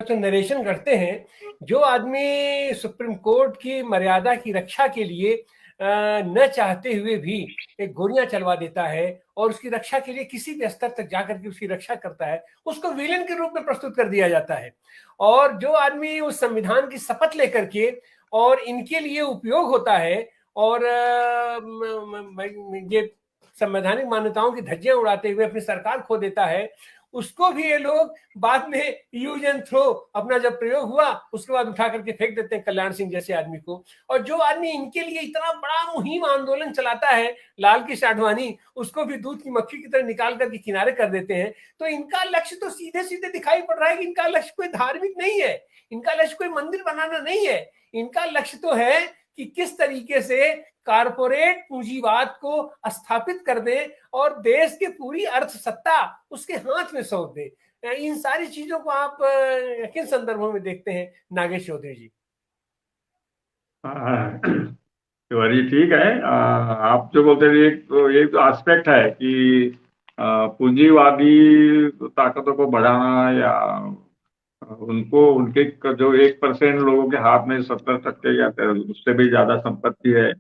जो नरेशन करते हैं, जो आदमी सुप्रीम कोर्ट की मर्यादा की रक्षा के लिए न चाहते हुए भी एक गोलियां चलवा देता है और उसकी रक्षा के लिए किसी भी स्तर तक जाकर के उसकी रक्षा करता है, उसको विलेन के रूप में प्रस्तुत कर दिया जाता है। और जो आदमी उस संविधान की शपथ लेकर के और इनके लिए उपयोग होता है और ये संवैधानिक मान्यताओं की धज्जियां उड़ाते हुए अपनी सरकार खो देता है, उसको भी ये लोग बाद में यूज एंड थ्रो अपना जब प्रयोग हुआ उसके बाद उठा करके फेंक देते हैं कल्याण सिंह जैसे आदमी को। और जो आदमी इनके लिए इतना बड़ा मुहिम आंदोलन चलाता है, लाल कृष्ण आडवाणी, उसको भी दूध की मक्खी की तरह निकाल करके किनारे कर देते हैं। तो इनका लक्ष्य तो सीधे सीधे दिखाई पड़ रहा है कि इनका लक्ष्य कोई धार्मिक नहीं है, इनका लक्ष्य कोई मंदिर बनाना नहीं है। इनका लक्ष्य तो है कि किस तरीके से कारपोरेट पूंजीवाद को स्थापित कर दे और देश की पूरी अर्थ सत्ता उसके हाथ में सौंप दे। इन सारी चीजों को आप किन संदर्भों में देखते हैं नागेश चौधरी जी? तिवारी ठीक है। आप जो बोलते हैं एक तो एस्पेक्ट है कि पूंजीवादी ताकतों को बढ़ाना या उनको उनके जो 1% लोगों के हाथ में 70% या उससे भी ज्यादा संपत्ति है,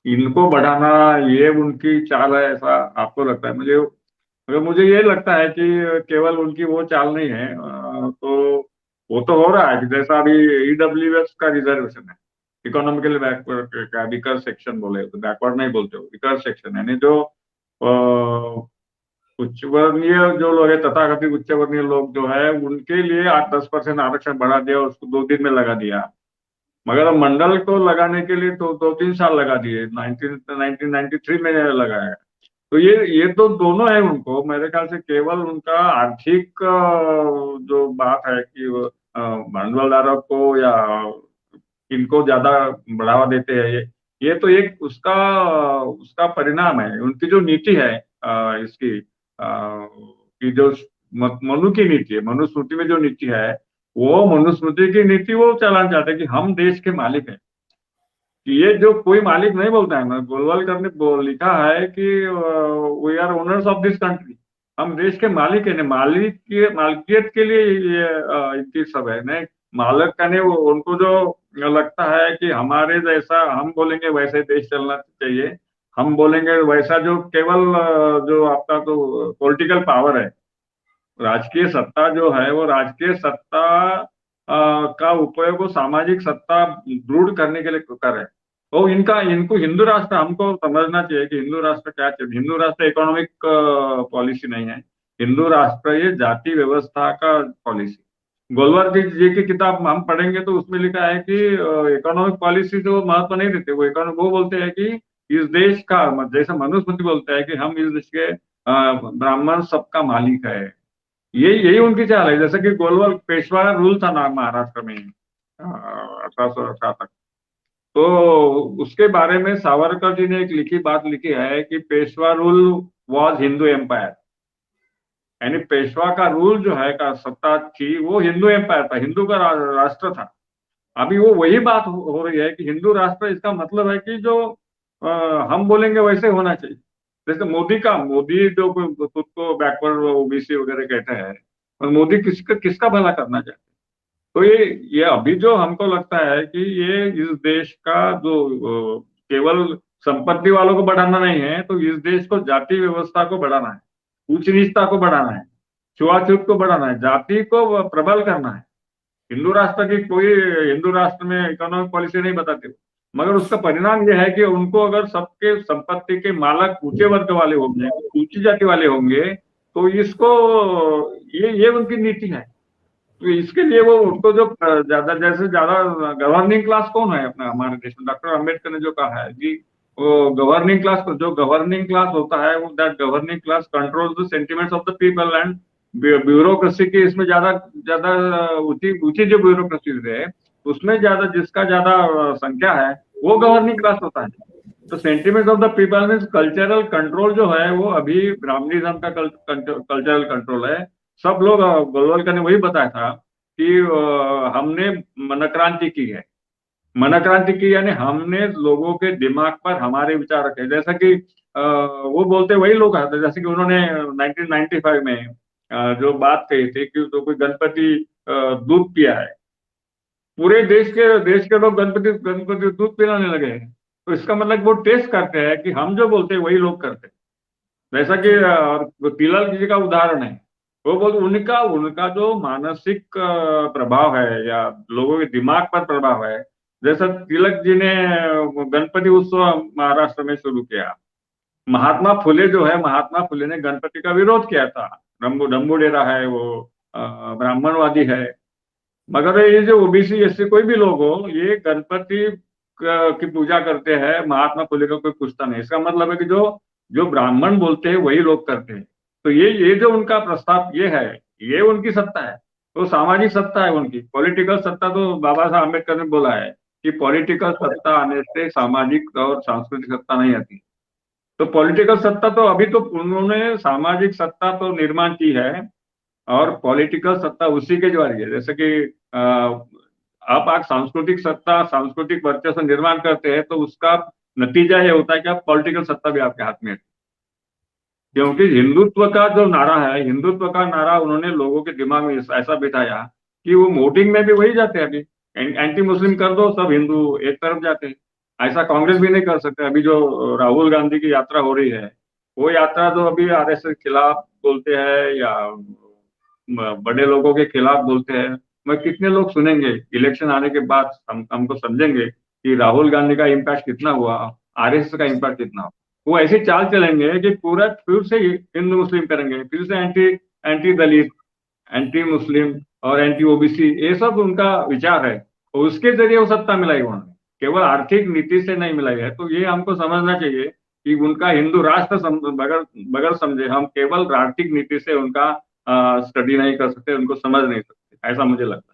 इनको बढ़ाना, ये उनकी चाल है, ऐसा आपको लगता है? मगर मुझे ये लगता है कि केवल उनकी वो चाल नहीं है। तो वो तो हो रहा है कि जैसा अभी ईडब्ल्यूएस का रिजर्वेशन है, इकोनॉमिकली बैकवर्ड का विकर सेक्शन बोले तो बैकवर्ड नहीं बोलते हो, विकर सेक्शन, यानी जो उच्च वर्णीय जो लोग है, तथाकथित उच्च वर्णीय लोग जो है, उनके लिए 8-10% आरक्षण बढ़ा दिया, उसको 2 दिन में लगा दिया। मगर अब मंडल को लगाने के लिए तो 2-3 साल लगा दिए, 1993 में लगाया। तो ये तो दोनों है। उनको मेरे ख्याल से केवल उनका आर्थिक जो बात है कि भांडवलदारों को या इनको ज्यादा बढ़ावा देते हैं, ये तो एक उसका उसका परिणाम है। उनकी जो नीति है इसकी कि जो मनु की नीति है, मनुस्मृति में जो नीति है, वो मनुस्मृति की नीति वो चलाना चाहते हैं कि हम देश के मालिक हैं। कि ये जो कोई मालिक नहीं बोलता है ना, गोलवलकर ने लिखा है कि we are owners of this country, हम देश के मालिक है। मालिक की मालकियत के लिए ये इनकी सब है। नहीं, मालिक का नहीं, उनको जो लगता है कि हमारे जैसा हम बोलेंगे वैसे देश चलना चाहिए, हम बोलेंगे वैसा, जो केवल जो आपका तो पॉलिटिकल पावर है, राजकीय सत्ता जो है, वो राजकीय सत्ता का उपयोग वो सामाजिक सत्ता दृढ़ करने के लिए करे। तो इनको हिंदू राष्ट्र, हमको समझना चाहिए कि हिंदू राष्ट्र क्या चाहिए। हिंदू राष्ट्र इकोनॉमिक पॉलिसी नहीं है, हिंदू राष्ट्र ये जाति व्यवस्था का पॉलिसी। गोलवार जी की किताब हम पढ़ेंगे तो उसमें लिखा है कि इकोनॉमिक पॉलिसी जो महत्व नहीं देते, वो बोलते हैं कि इस देश का, जैसे मनुस्मृति बोलता है कि हम इस देश के ब्राह्मण सबका मालिक है। यही यही उनकी चाल है। जैसे कि गोलवाल पेशवा रूल था ना महाराष्ट्र में 1818 तक, तो उसके बारे में सावरकर जी ने एक लिखी बात लिखी है कि Peshwa rule was Hindu empire, यानी पेशवा का रूल जो है का सत्ता थी वो हिंदू एम्पायर था, हिंदू का राष्ट्र था। अभी वो वही बात हो रही है कि हिंदू राष्ट्र, इसका मतलब है कि जो हम बोलेंगे वैसे होना चाहिए। जैसे मोदी जो खुद को बैकवर्ड ओबीसी वगैरह कहते हैं, और मोदी किसका भला करना चाहते हैं? तो ये अभी जो हमको लगता है कि ये इस देश का जो केवल संपत्ति वालों को बढ़ाना नहीं है, तो इस देश को जाति व्यवस्था को बढ़ाना है, ऊंच नीचता को बढ़ाना है, छुआछूत को बढ़ाना है, जाति को प्रबल करना है। हिंदू राष्ट्र की कोई, हिंदू राष्ट्र में इकोनॉमिक पॉलिसी नहीं बताते, मगर उसका परिणाम यह है कि उनको अगर सबके संपत्ति के मालक ऊंचे वर्ग वाले होंगे, ऊंची जाति वाले होंगे, तो इसको ये उनकी नीति है। तो इसके लिए वो उनको जो ज्यादा जैसे ज्यादा गवर्निंग क्लास कौन है अपना हमारे देश में, डॉक्टर अम्बेडकर ने जो कहा है कि वो गवर्निंग क्लास, जो गवर्निंग क्लास होता है, वो that governing class control the sentiments of the people and bureaucracy की इसमें ज्यादा ज्यादा ऊंची ऊंची जो ब्यूरोक्रेसी है, उसमें ज्यादा जिसका ज्यादा संख्या है, वो गवर्निंग क्लास होता है। तो sentiments of the people means cultural control जो है, वो अभी ब्राह्मणिज्म का कल्चरल कंट्रोल है। सब लोग, गोलवलकर ने वही बताया था कि हमने मनक्रांति की है। मनक्रांति की यानी हमने लोगों के दिमाग पर हमारे विचार रखे। जैसा कि वो बोलते वही लोग आते, जैसे कि उन्होंने 1995 में जो बात कही थी कि तो कोई गणपति दूध पिया है। पूरे देश के लोग गणपति गणपति दूध पिलाने लगे हैं। तो इसका मतलब वो टेस्ट करते हैं कि हम जो बोलते हैं वही लोग करते हैं। जैसा कि तिलक जी का उदाहरण है, वो बोल उनका उनका जो मानसिक प्रभाव है या लोगों के दिमाग पर प्रभाव है। जैसा तिलक जी ने गणपति उत्सव महाराष्ट्र में शुरू किया। महात्मा फुले जो है, महात्मा फुले ने गणपति का विरोध किया था। डम्बूडेरा है वो, ब्राह्मणवादी है। मगर ये जो ओबीसी एससी कोई भी लोग हो, ये गणपति की पूजा करते हैं, महात्मा फुले का कोई पूछता नहीं। इसका मतलब है कि जो जो ब्राह्मण बोलते हैं वही लोग करते हैं। तो ये जो उनका प्रस्ताव ये है, ये उनकी सत्ता है। तो सामाजिक सत्ता है उनकी। पॉलिटिकल सत्ता तो बाबा साहब अम्बेडकर ने बोला है कि पॉलिटिकल सत्ता आने से सामाजिक और सांस्कृतिक सत्ता नहीं आती। तो पॉलिटिकल सत्ता तो अभी तो उन्होंने सामाजिक सत्ता तो निर्माण की है, और पॉलिटिकल सत्ता उसी के द्वारा है। जैसे कि आप सांस्कृतिक सत्ता, सांस्कृतिक वर्चस्व निर्माण करते हैं, तो उसका नतीजा ये होता है कि आप पॉलिटिकल सत्ता भी आपके हाथ में है। क्योंकि हिंदुत्व का जो नारा है, हिंदुत्व का नारा उन्होंने लोगों के दिमाग में ऐसा बिठाया कि वो वोटिंग में भी वही जाते हैं। अभी एंटी मुस्लिम कर दो, सब हिंदू एक तरफ जाते हैं। ऐसा कांग्रेस भी नहीं कर सकते। अभी जो राहुल गांधी की यात्रा हो रही है, वो यात्रा जो अभी आरएसएस के खिलाफ बोलते हैं या बड़े लोगों के खिलाफ बोलते हैं, मैं कितने लोग सुनेंगे। इलेक्शन आने के बाद हमको समझेंगे कि राहुल गांधी का इम्पैक्ट कितना हुआ, आरएसएस का इम्पैक्ट कितना हुआ। वो ऐसी चाल चलेंगे कि पूरा फिर से हिंदू मुस्लिम करेंगे, फिर से एंटी एंटी दलित, एंटी मुस्लिम और एंटी ओबीसी, ये सब उनका विचार है। और उसके जरिए वो सत्ता मिलाई उन्होंने, केवल आर्थिक नीति से नहीं मिलाई है। तो ये हमको समझना चाहिए कि उनका हिंदू राष्ट्र बगैर बगैर समझे हम केवल आर्थिक नीति से उनका स्टडी नहीं कर सकते, उनको समझ नहीं सकते। ऐसा मुझे लगता है।